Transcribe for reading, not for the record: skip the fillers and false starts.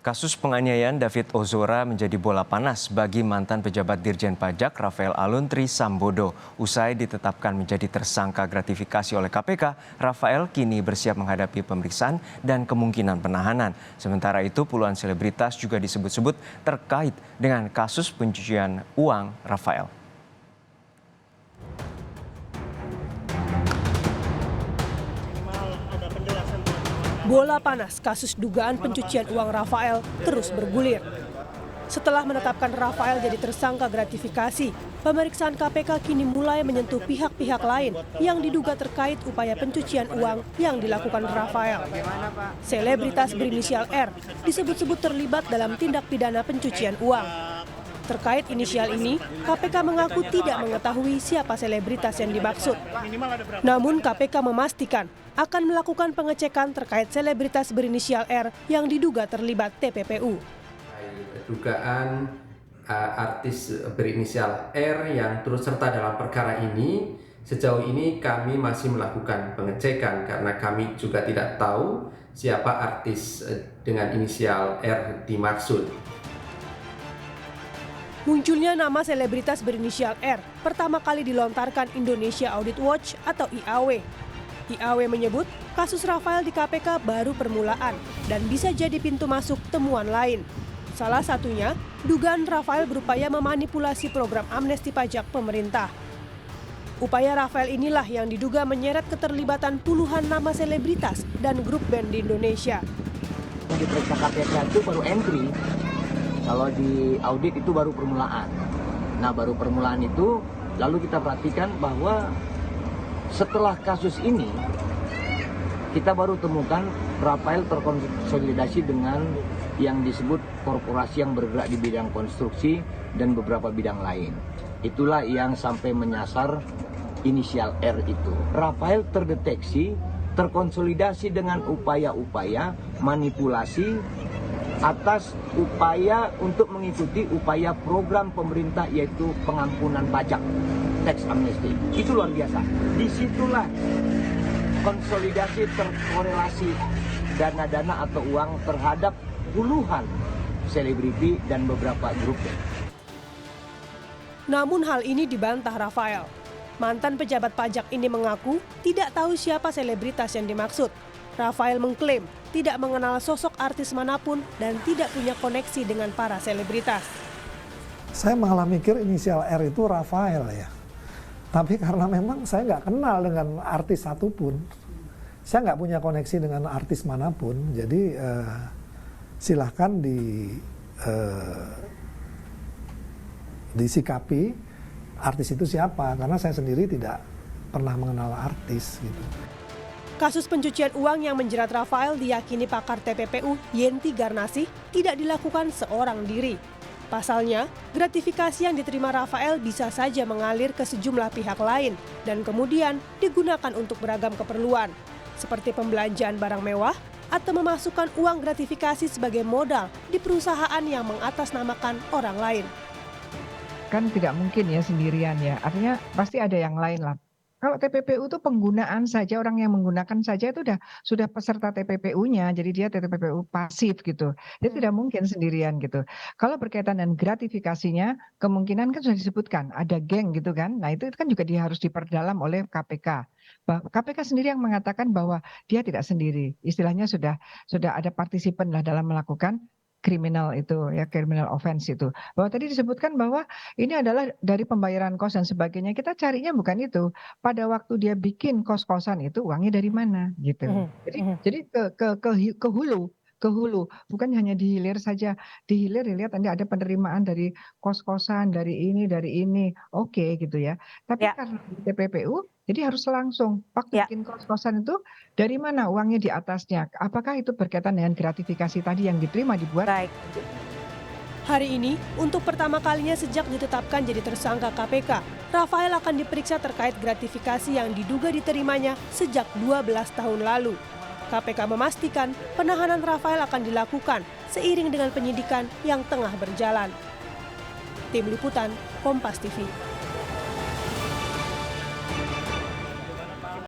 Kasus penganiayaan David Ozora menjadi bola panas bagi mantan pejabat Dirjen Pajak Rafael Aluntri Sambodo. Usai ditetapkan menjadi tersangka gratifikasi oleh KPK, Rafael kini bersiap menghadapi pemeriksaan dan kemungkinan penahanan. Sementara itu, puluhan selebritas juga disebut-sebut terkait dengan kasus pencucian uang Rafael. Bola panas kasus dugaan pencucian uang Rafael terus bergulir. Setelah menetapkan Rafael jadi tersangka gratifikasi, pemeriksaan KPK kini mulai menyentuh pihak-pihak lain yang diduga terkait upaya pencucian uang yang dilakukan Rafael. Selebritas berinisial R disebut-sebut terlibat dalam tindak pidana pencucian uang. Terkait inisial ini, KPK mengaku tidak mengetahui siapa selebritas yang dimaksud. Namun KPK memastikan akan melakukan pengecekan terkait selebritas berinisial R yang diduga terlibat TPPU. Dugaan artis berinisial R yang turut serta dalam perkara ini, sejauh ini kami masih melakukan pengecekan karena kami juga tidak tahu siapa artis dengan inisial R dimaksud. Munculnya nama selebritas berinisial R pertama kali dilontarkan Indonesia Audit Watch atau IAW. IAW menyebut kasus Rafael di KPK baru permulaan dan bisa jadi pintu masuk temuan lain. Salah satunya, dugaan Rafael berupaya memanipulasi program amnesti pajak pemerintah. Upaya Rafael inilah yang diduga menyeret keterlibatan puluhan nama selebritas dan grup band di Indonesia. Diperiksa KPK itu baru entry. Kalau di audit itu baru permulaan. Nah, baru permulaan itu lalu kita perhatikan bahwa setelah kasus ini kita baru temukan Rafael terkonsolidasi dengan yang disebut korporasi yang bergerak di bidang konstruksi dan beberapa bidang lain. Itulah yang sampai menyasar inisial R itu. Rafael terdeteksi terkonsolidasi dengan upaya-upaya manipulasi atas upaya untuk mengikuti upaya program pemerintah yaitu pengampunan pajak, tax amnesty. Itu luar biasa. Disitulah konsolidasi terkorelasi dana-dana atau uang terhadap puluhan selebriti dan beberapa grup. Namun hal ini dibantah Rafael. Mantan pejabat pajak ini mengaku tidak tahu siapa selebritas yang dimaksud. Rafael mengklaim tidak mengenal sosok artis manapun dan tidak punya koneksi dengan para selebritas. Saya malah mikir inisial R itu Rafael ya. Tapi karena memang saya nggak kenal dengan artis satupun. Saya nggak punya koneksi dengan artis manapun. Jadi silahkan disikapi artis itu siapa. Karena saya sendiri tidak pernah mengenal artis gitu. Kasus pencucian uang yang menjerat Rafael diyakini pakar TPPU Yenti Garnasih tidak dilakukan seorang diri. Pasalnya, gratifikasi yang diterima Rafael bisa saja mengalir ke sejumlah pihak lain dan kemudian digunakan untuk beragam keperluan, seperti pembelanjaan barang mewah atau memasukkan uang gratifikasi sebagai modal di perusahaan yang mengatasnamakan orang lain. Kan tidak mungkin ya sendirian ya, artinya pasti ada yang lain lah. Kalau TPPU itu penggunaan saja, orang yang menggunakan saja itu sudah peserta TPPU-nya, jadi dia TPPU pasif gitu. Dia tidak mungkin sendirian gitu. Kalau berkaitan dengan gratifikasinya, kemungkinan kan sudah disebutkan, ada geng gitu kan. Nah itu kan juga dia harus diperdalam oleh KPK. KPK sendiri yang mengatakan bahwa dia tidak sendiri. Istilahnya sudah ada partisipan lah dalam melakukan kriminal itu ya, criminal offense itu. Bahwa tadi disebutkan bahwa ini adalah dari pembayaran kos dan sebagainya. Kita carinya bukan itu. Pada waktu dia bikin kos-kosan itu uangnya dari mana gitu. Jadi ke hulu, bukan hanya di hilir saja. Di hilir dilihat nanti ada penerimaan dari kos-kosan, dari ini, oke gitu ya. Tapi karena di TPPU, jadi harus langsung waktu bikin kos-kosan itu dari mana uangnya di atasnya. Apakah itu berkaitan dengan gratifikasi tadi yang diterima dibuat? Baik. Hari ini, untuk pertama kalinya sejak ditetapkan jadi tersangka KPK, Rafael akan diperiksa terkait gratifikasi yang diduga diterimanya sejak 12 tahun lalu. KPK memastikan penahanan Rafael akan dilakukan seiring dengan penyidikan yang tengah berjalan. Tim Liputan, Kompas TV.